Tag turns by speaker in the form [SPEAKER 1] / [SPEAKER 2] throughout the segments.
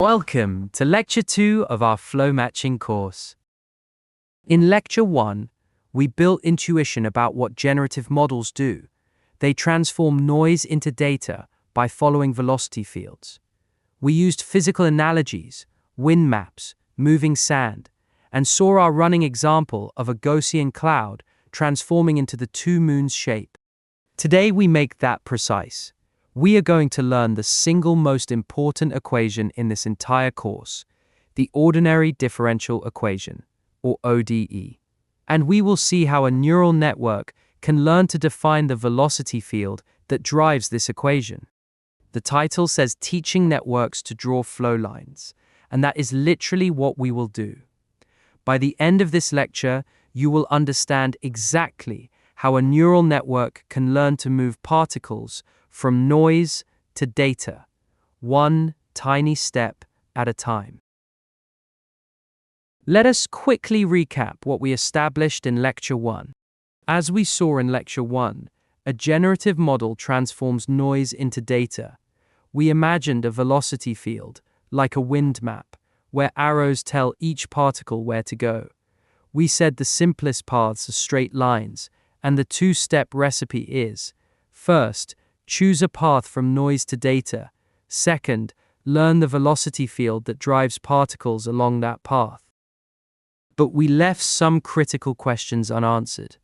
[SPEAKER 1] Welcome to Lecture 2 of our Flow Matching course. In Lecture 1, we built intuition about what generative models do. They transform noise into data by following velocity fields. We used physical analogies, wind maps, moving sand, and saw our running example of a Gaussian cloud transforming into the two moons shape. Today we make that precise. We are going to learn the single most important equation in this entire course, the Ordinary Differential Equation, or ODE. And we will see how a neural network can learn to define the velocity field that drives this equation. The title says Teaching Networks to Draw Flow Lines, and that is literally what we will do. By the end of this lecture, you will understand exactly how a neural network can learn to move particles from noise to data, one tiny step at a time. Let us quickly recap what we established in Lecture 1. As we saw in Lecture 1, a generative model transforms noise into data. We imagined a velocity field, like a wind map, where arrows tell each particle where to go. We said the simplest paths are straight lines, and the two-step recipe is: first, choose a path from noise to data. Second, learn the velocity field that drives particles along that path. But we left some critical questions unanswered.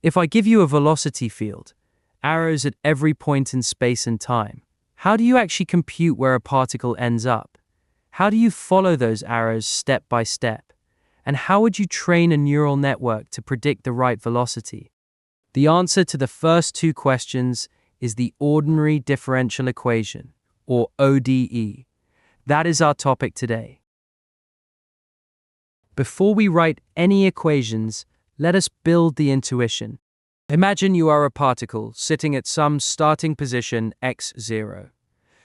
[SPEAKER 1] If I give you a velocity field, arrows at every point in space and time, how do you actually compute where a particle ends up? How do you follow those arrows step by step? And how would you train a neural network to predict the right velocity? The answer to the first two questions is the Ordinary Differential Equation, or ODE. That is our topic today. Before we write any equations, let us build the intuition. Imagine you are a particle sitting at some starting position x0.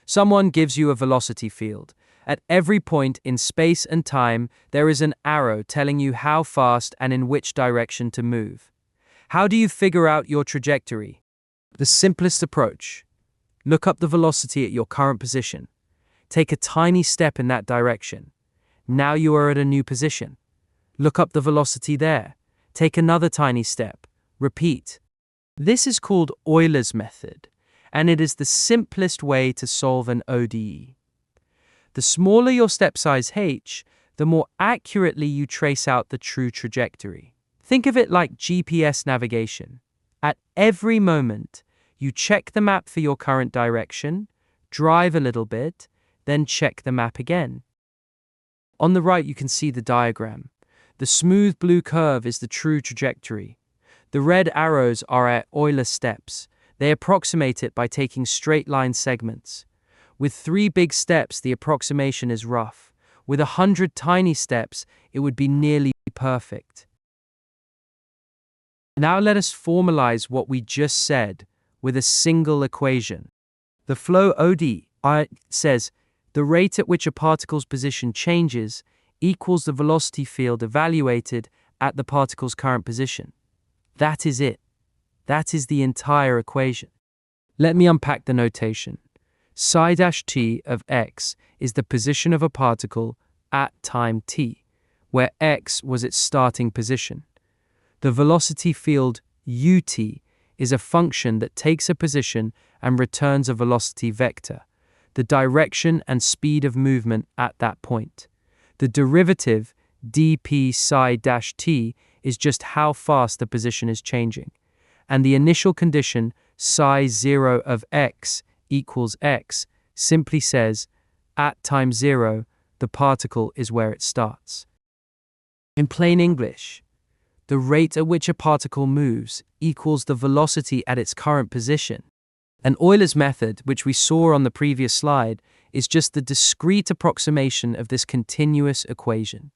[SPEAKER 1] Someone gives you a velocity field. At every point in space and time, there is an arrow telling you how fast and in which direction to move. How do you figure out your trajectory? The simplest approach: look up the velocity at your current position. Take a tiny step in that direction. Now you are at a new position. Look up the velocity there. Take another tiny step. Repeat. This is called Euler's method, and it is the simplest way to solve an ODE. The smaller your step size h, the more accurately you trace out the true trajectory. Think of it like GPS navigation. At every moment, you check the map for your current direction, drive a little bit, then check the map again. On the right, you can see the diagram. The smooth blue curve is the true trajectory. The red arrows are at Euler steps. They approximate it by taking straight line segments. With 3 big steps, the approximation is rough. With 100 tiny steps, it would be nearly perfect. Now let us formalize what we just said with a single equation. The flow ODE says the rate at which a particle's position changes equals the velocity field evaluated at the particle's current position. That is it. That is the entire equation. Let me unpack the notation. Psi-t of x is the position of a particle at time t, where x was its starting position. The velocity field ut is a function that takes a position and returns a velocity vector, the direction and speed of movement at that point. The derivative dp psi-t is just how fast the position is changing. And the initial condition psi0 of x equals x simply says, at time 0, the particle is where it starts. In plain English, the rate at which a particle moves equals the velocity at its current position. And Euler's method, which we saw on the previous slide, is just the discrete approximation of this continuous equation.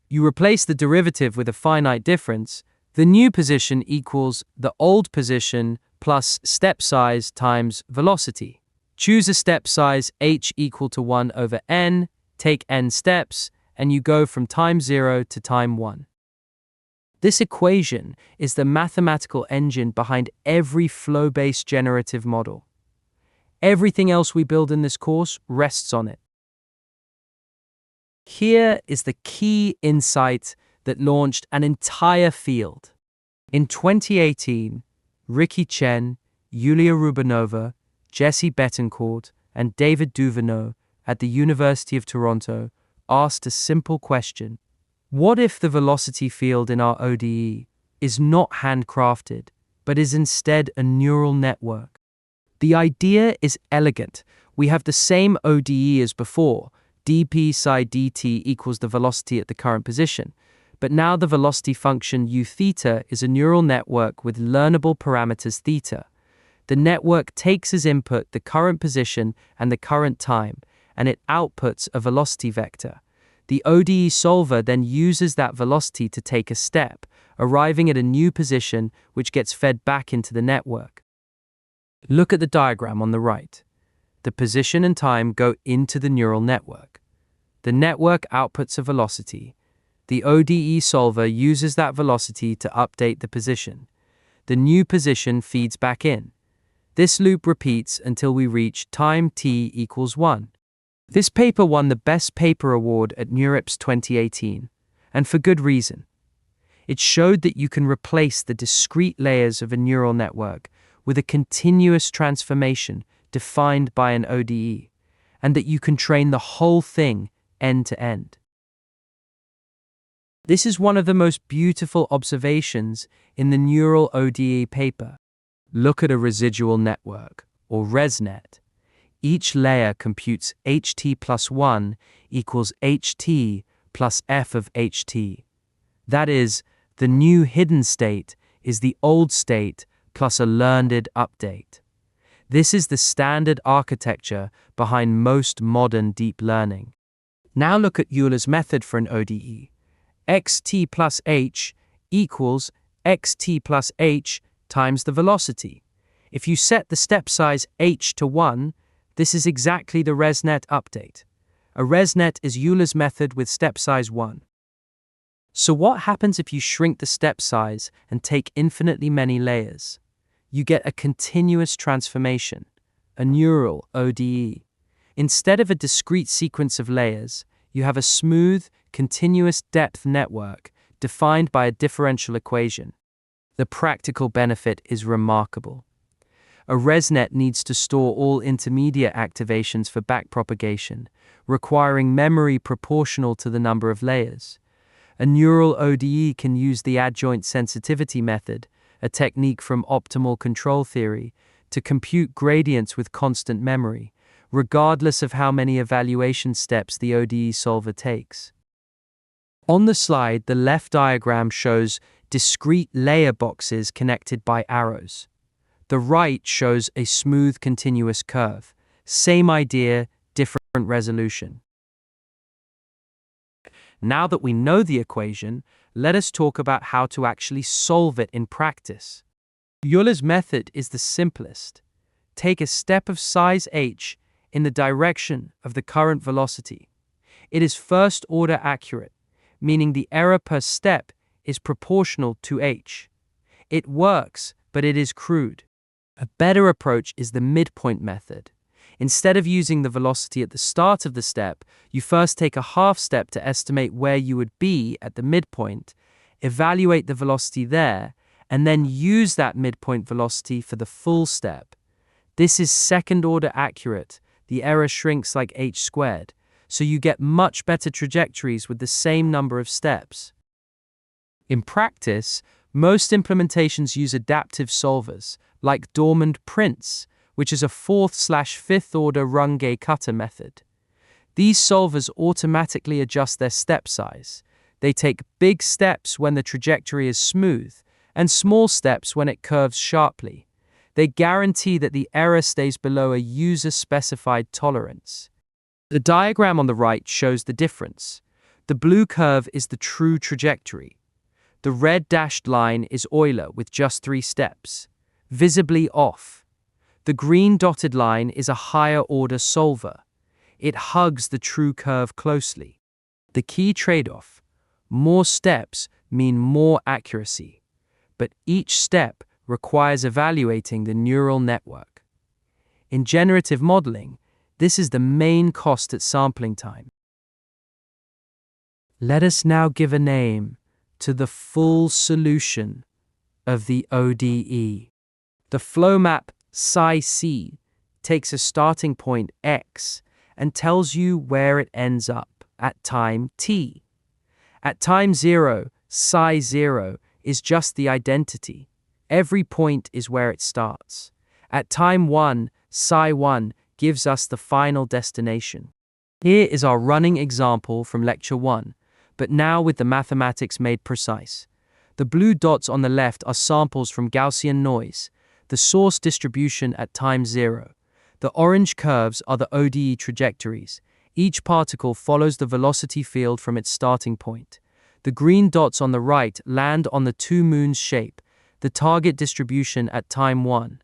[SPEAKER 1] You replace the derivative with a finite difference. The new position equals the old position plus step size times velocity. Choose a step size h equal to 1 over n, take n steps, and you go from time 0 to time 1. This equation is the mathematical engine behind every flow-based generative model. Everything else we build in this course rests on it. Here is the key insight that launched an entire field. In 2018, Ricky Chen, Yulia Rubinova, Jesse Betancourt, and David Duverneau at the University of Toronto asked a simple question. What if the velocity field in our ODE is not handcrafted, but is instead a neural network? The idea is elegant. We have the same ODE as before, dp psi dt equals the velocity at the current position. But now the velocity function u theta is a neural network with learnable parameters theta. The network takes as input the current position and the current time, and it outputs a velocity vector. The ODE solver then uses that velocity to take a step, arriving at a new position which gets fed back into the network. Look at the diagram on the right. The position and time go into the neural network. The network outputs a velocity. The ODE solver uses that velocity to update the position. The new position feeds back in. This loop repeats until we reach time t equals 1. This paper won the Best Paper Award at NeurIPS 2018, and for good reason. It showed that you can replace the discrete layers of a neural network with a continuous transformation defined by an ODE, and that you can train the whole thing end to end. This is one of the most beautiful observations in the Neural ODE paper. Look at a residual network, or ResNet. Each layer computes ht plus 1 equals ht plus f of ht. That is, the new hidden state is the old state plus a learned update. This is the standard architecture behind most modern deep learning. Now look at Euler's method for an ODE. xt plus h equals xt plus h times the velocity. If you set the step size h to 1, this is exactly the ResNet update. A ResNet is Euler's method with step size 1. So what happens if you shrink the step size and take infinitely many layers? You get a continuous transformation, a neural ODE. Instead of a discrete sequence of layers, you have a smooth, continuous depth network defined by a differential equation. The practical benefit is remarkable. A ResNet needs to store all intermediate activations for backpropagation, requiring memory proportional to the number of layers. A neural ODE can use the adjoint sensitivity method, a technique from optimal control theory, to compute gradients with constant memory, regardless of how many evaluation steps the ODE solver takes. On the slide, the left diagram shows discrete layer boxes connected by arrows. The right shows a smooth continuous curve. Same idea, different resolution. Now that we know the equation, let us talk about how to actually solve it in practice. Euler's method is the simplest. Take a step of size h in the direction of the current velocity. It is first-order accurate, meaning the error per step is proportional to h. It works, but it is crude. A better approach is the midpoint method. Instead of using the velocity at the start of the step, you first take a half step to estimate where you would be at the midpoint, evaluate the velocity there, and then use that midpoint velocity for the full step. This is second-order accurate. The error shrinks like h squared, so you get much better trajectories with the same number of steps. In practice, most implementations use adaptive solvers, like Dormand Prince, which is a 4th/5th order Runge-Kutta method. These solvers automatically adjust their step size. They take big steps when the trajectory is smooth, and small steps when it curves sharply. They guarantee that the error stays below a user-specified tolerance. The diagram on the right shows the difference. The blue curve is the true trajectory. The red dashed line is Euler with just 3 steps, visibly off. The green dotted line is a higher-order solver. It hugs the true curve closely. The key trade-off: more steps mean more accuracy, but each step requires evaluating the neural network. In generative modeling, this is the main cost at sampling time. Let us now give a name to the full solution of the ODE. The flow map psi-c takes a starting point x and tells you where it ends up at time t. At time 0, psi-0 is just the identity. Every point is where it starts. At time 1, psi-1 gives us the final destination. Here is our running example from lecture 1, but now with the mathematics made precise. The blue dots on the left are samples from Gaussian noise, the source distribution at time 0. The orange curves are the ODE trajectories. Each particle follows the velocity field from its starting point. The green dots on the right land on the two moons shape, the target distribution at time 1.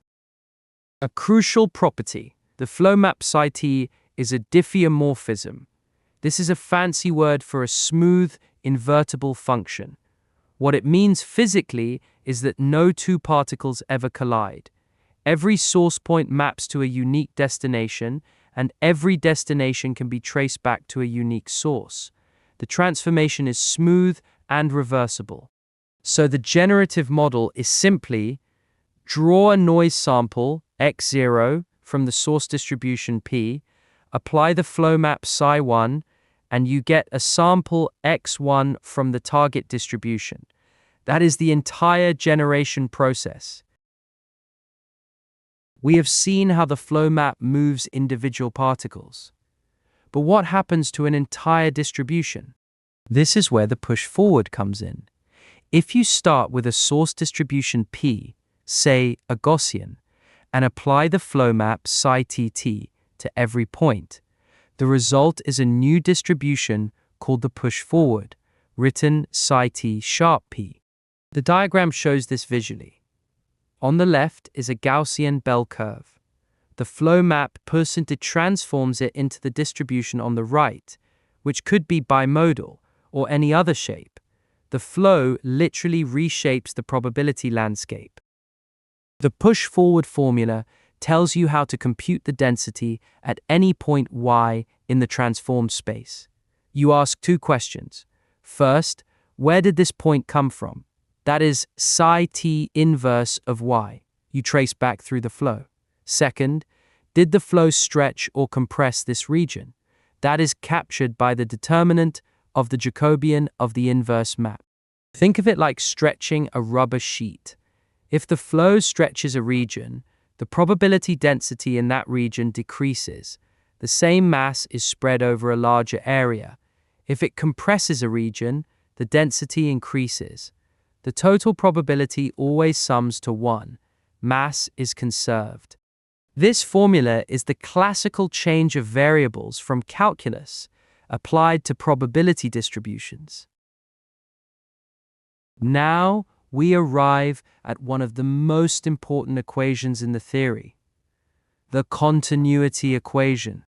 [SPEAKER 1] A crucial property, the flow map psi-t is a diffeomorphism. This is a fancy word for a smooth, invertible function. What it means physically is that no two particles ever collide. Every source point maps to a unique destination, and every destination can be traced back to a unique source. The transformation is smooth and reversible. So the generative model is simply draw a noise sample, x0, from the source distribution P, apply the flow map psi1, and you get a sample x1 from the target distribution. That is the entire generation process. We have seen how the flow map moves individual particles. But what happens to an entire distribution? This is where the push forward comes in. If you start with a source distribution P, say a Gaussian, and apply the flow map psi-t to every point, the result is a new distribution called the push forward, written psi-t sharp p. The diagram shows this visually. On the left is a Gaussian bell curve. The flow map transforms it into the distribution on the right, which could be bimodal or any other shape. The flow literally reshapes the probability landscape. The push-forward formula tells you how to compute the density at any point y in the transformed space. You ask two questions. First, where did this point come from? That is psi-t inverse of y. You trace back through the flow. Second, did the flow stretch or compress this region? That is captured by the determinant of the Jacobian of the inverse map. Think of it like stretching a rubber sheet. If the flow stretches a region, the probability density in that region decreases. The same mass is spread over a larger area. If it compresses a region, the density increases. The total probability always sums to 1. Mass is conserved. This formula is the classical change of variables from calculus applied to probability distributions. Now we arrive at one of the most important equations in the theory, the continuity equation.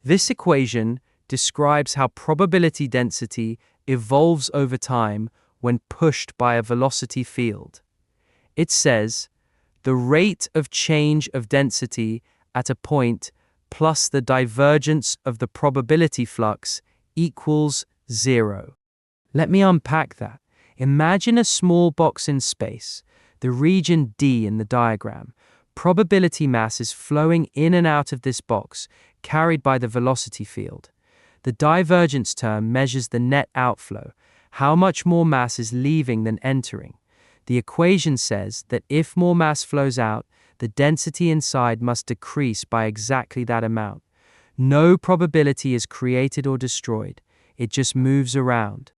[SPEAKER 1] This equation describes how probability density evolves over time when pushed by a velocity field. It says, the rate of change of density at a point plus the divergence of the probability flux equals 0. Let me unpack that. Imagine a small box in space, the region D in the diagram. Probability mass is flowing in and out of this box, carried by the velocity field. The divergence term measures the net outflow, how much more mass is leaving than entering. The equation says that if more mass flows out, the density inside must decrease by exactly that amount. No probability is created or destroyed, it just moves around.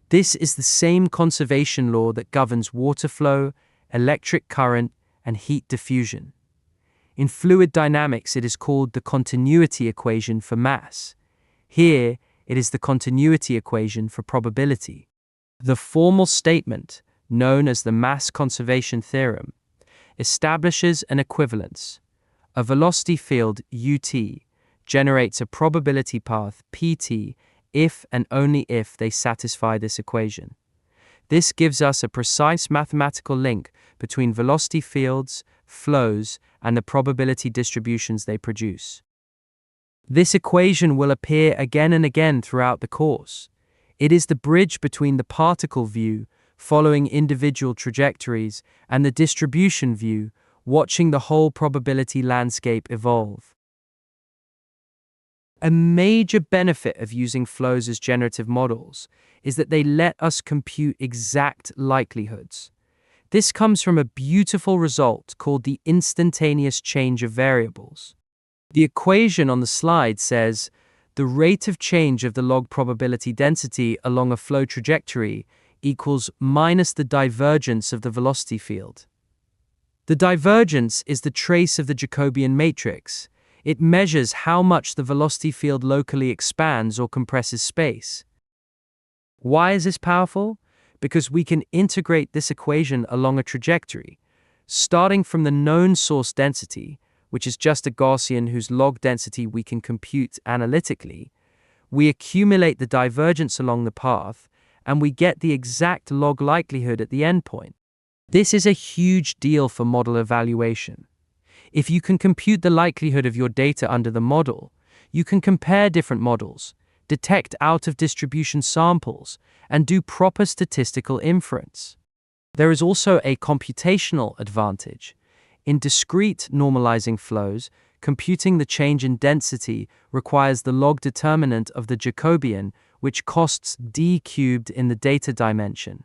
[SPEAKER 1] This is the same conservation law that governs water flow, electric current, and heat diffusion. In fluid dynamics, it is called the continuity equation for mass. Here, it is the continuity equation for probability. The formal statement, known as the mass conservation theorem, establishes an equivalence. A velocity field ut generates a probability path pt if and only if they satisfy this equation. This gives us a precise mathematical link between velocity fields, flows, and the probability distributions they produce. This equation will appear again and again throughout the course. It is the bridge between the particle view, following individual trajectories, and the distribution view, watching the whole probability landscape evolve. A major benefit of using flows as generative models is that they let us compute exact likelihoods. This comes from a beautiful result called the instantaneous change of variables. The equation on the slide says the rate of change of the log probability density along a flow trajectory equals minus the divergence of the velocity field. The divergence is the trace of the Jacobian matrix. It measures how much the velocity field locally expands or compresses space. Why is this powerful? Because we can integrate this equation along a trajectory, starting from the known source density, which is just a Gaussian whose log density we can compute analytically. We accumulate the divergence along the path, and we get the exact log likelihood at the endpoint. This is a huge deal for model evaluation. If you can compute the likelihood of your data under the model, you can compare different models, detect out-of-distribution samples, and do proper statistical inference. There is also a computational advantage. In discrete normalizing flows, computing the change in density requires the log determinant of the Jacobian, which costs d cubed in the data dimension.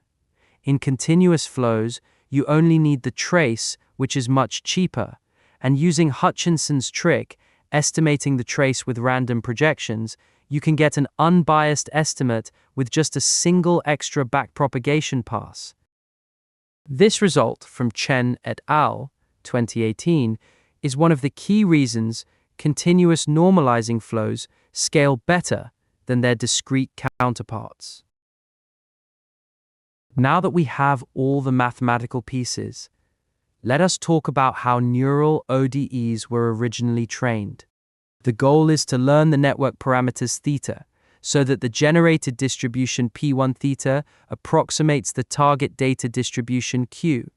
[SPEAKER 1] In continuous flows, you only need the trace, which is much cheaper, and using Hutchinson's trick, estimating the trace with random projections, you can get an unbiased estimate with just a single extra backpropagation pass. This result from Chen et al. 2018 is one of the key reasons continuous normalizing flows scale better than their discrete counterparts. Now that we have all the mathematical pieces, let us talk about how neural ODEs were originally trained. The goal is to learn the network parameters theta, so that the generated distribution P1 theta approximates the target data distribution Q.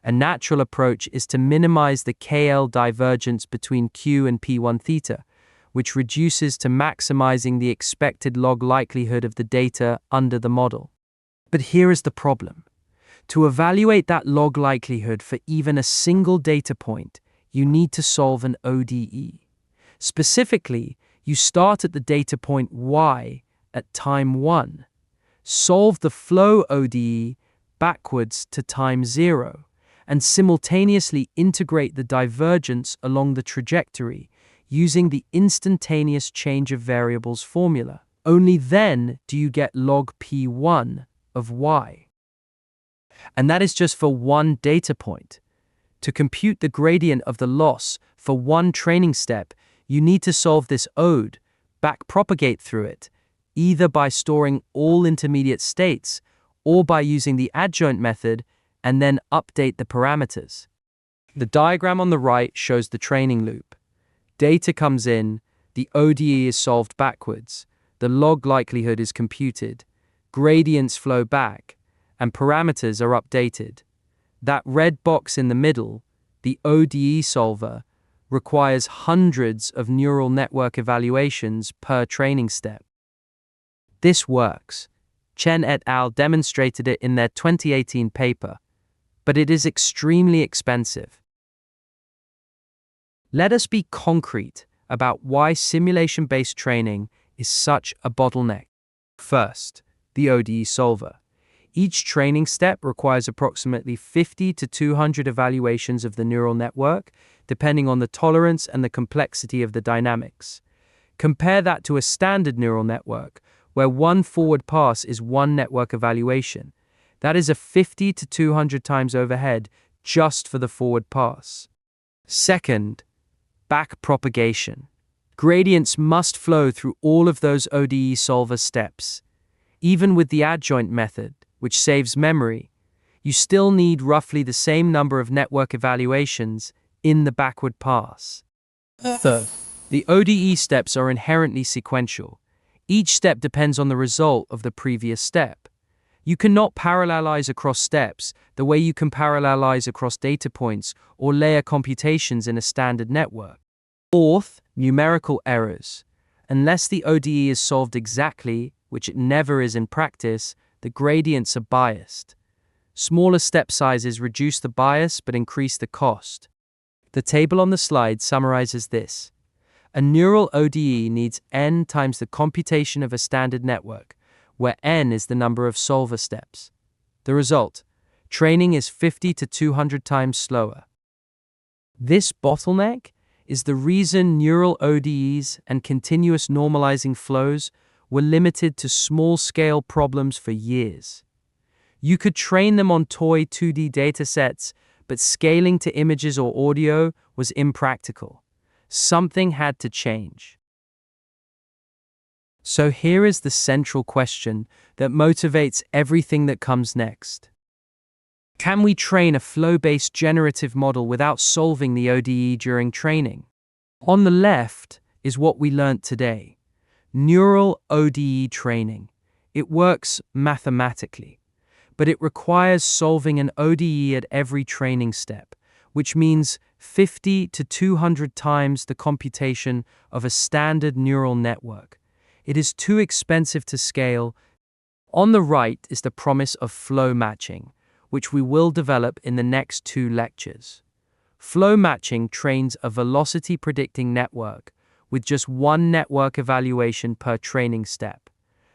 [SPEAKER 1] A natural approach is to minimize the KL divergence between Q and P1 theta, which reduces to maximizing the expected log likelihood of the data under the model. But here is the problem. To evaluate that log likelihood for even a single data point, you need to solve an ODE. Specifically, you start at the data point y at time 1, solve the flow ODE backwards to time 0, and simultaneously integrate the divergence along the trajectory using the instantaneous change of variables formula. Only then do you get log P1 of y. And that is just for one data point. To compute the gradient of the loss for one training step, you need to solve this ODE, backpropagate through it, either by storing all intermediate states or by using the adjoint method and then update the parameters. The diagram on the right shows the training loop. Data comes in, the ODE is solved backwards, the log likelihood is computed, gradients flow back, and parameters are updated. That red box in the middle, the ODE solver, requires hundreds of neural network evaluations per training step. This works. Chen et al. Demonstrated it in their 2018 paper, but it is extremely expensive. Let us be concrete about why simulation-based training is such a bottleneck. First, the ODE solver. Each training step requires approximately 50 to 200 evaluations of the neural network, depending on the tolerance and the complexity of the dynamics. Compare that to a standard neural network, where one forward pass is one network evaluation. That is a 50 to 200 times overhead just for the forward pass. Second, backpropagation. Gradients must flow through all of those ODE solver steps. Even with the adjoint method, which saves memory, you still need roughly the same number of network evaluations in the backward pass. Third, the ODE steps are inherently sequential. Each step depends on the result of the previous step. You cannot parallelize across steps the way you can parallelize across data points or layer computations in a standard network. Fourth, numerical errors. Unless the ODE is solved exactly which it never is in practice, the gradients are biased. Smaller step sizes reduce the bias but increase the cost. The table on the slide summarizes this. A neural ODE needs n times the computation of a standard network, where n is the number of solver steps. The result: training is 50 to 200 times slower. This bottleneck is the reason neural ODEs and continuous normalizing flows were limited to small-scale problems for years. You could train them on toy 2D datasets, but scaling to images or audio was impractical. Something had to change. So here is the central question that motivates everything that comes next. Can we train a flow-based generative model without solving the ODE during training? On the left is what we learned today. Neural ODE training. It works mathematically, but it requires solving an ODE at every training step, which means 50 to 200 times the computation of a standard neural network. It is too expensive to scale. On the right is the promise of flow matching, which we will develop in the next 2 lectures. Flow matching trains a velocity-predicting network with just one network evaluation per training step,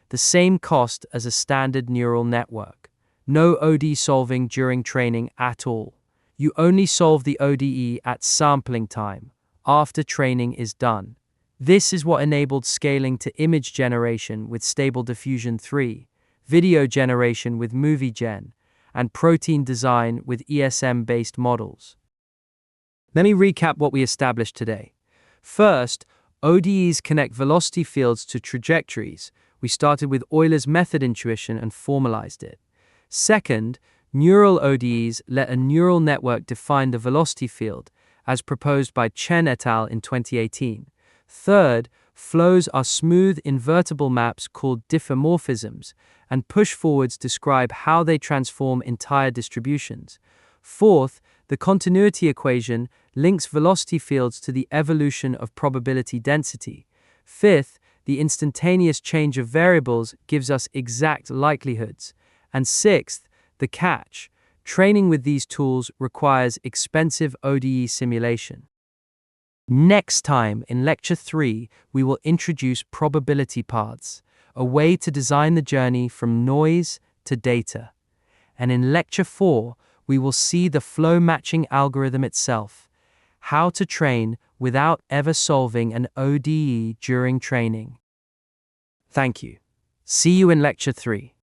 [SPEAKER 1] the same cost as a standard neural network. No ODE solving during training at all. You only solve the ODE at sampling time, after training is done. This is what enabled scaling to image generation with Stable Diffusion 3, video generation with MovieGen, and protein design with ESM-based models. Let me recap what we established today. First, ODEs connect velocity fields to trajectories. We started with Euler's method intuition and formalized it. Second, neural ODEs let a neural network define the velocity field, as proposed by Chen et al. In 2018. Third, flows are smooth invertible maps called diffeomorphisms, and push-forwards describe how they transform entire distributions. Fourth, the continuity equation links velocity fields to the evolution of probability density. Fifth, the instantaneous change of variables gives us exact likelihoods. And sixth, the catch: training with these tools requires expensive ODE simulation. Next time, in Lecture 3, we will introduce probability paths, a way to design the journey from noise to data. And in Lecture 4, we will see the flow matching algorithm itself, how to train without ever solving an ODE during training. Thank you. See you in Lecture 3.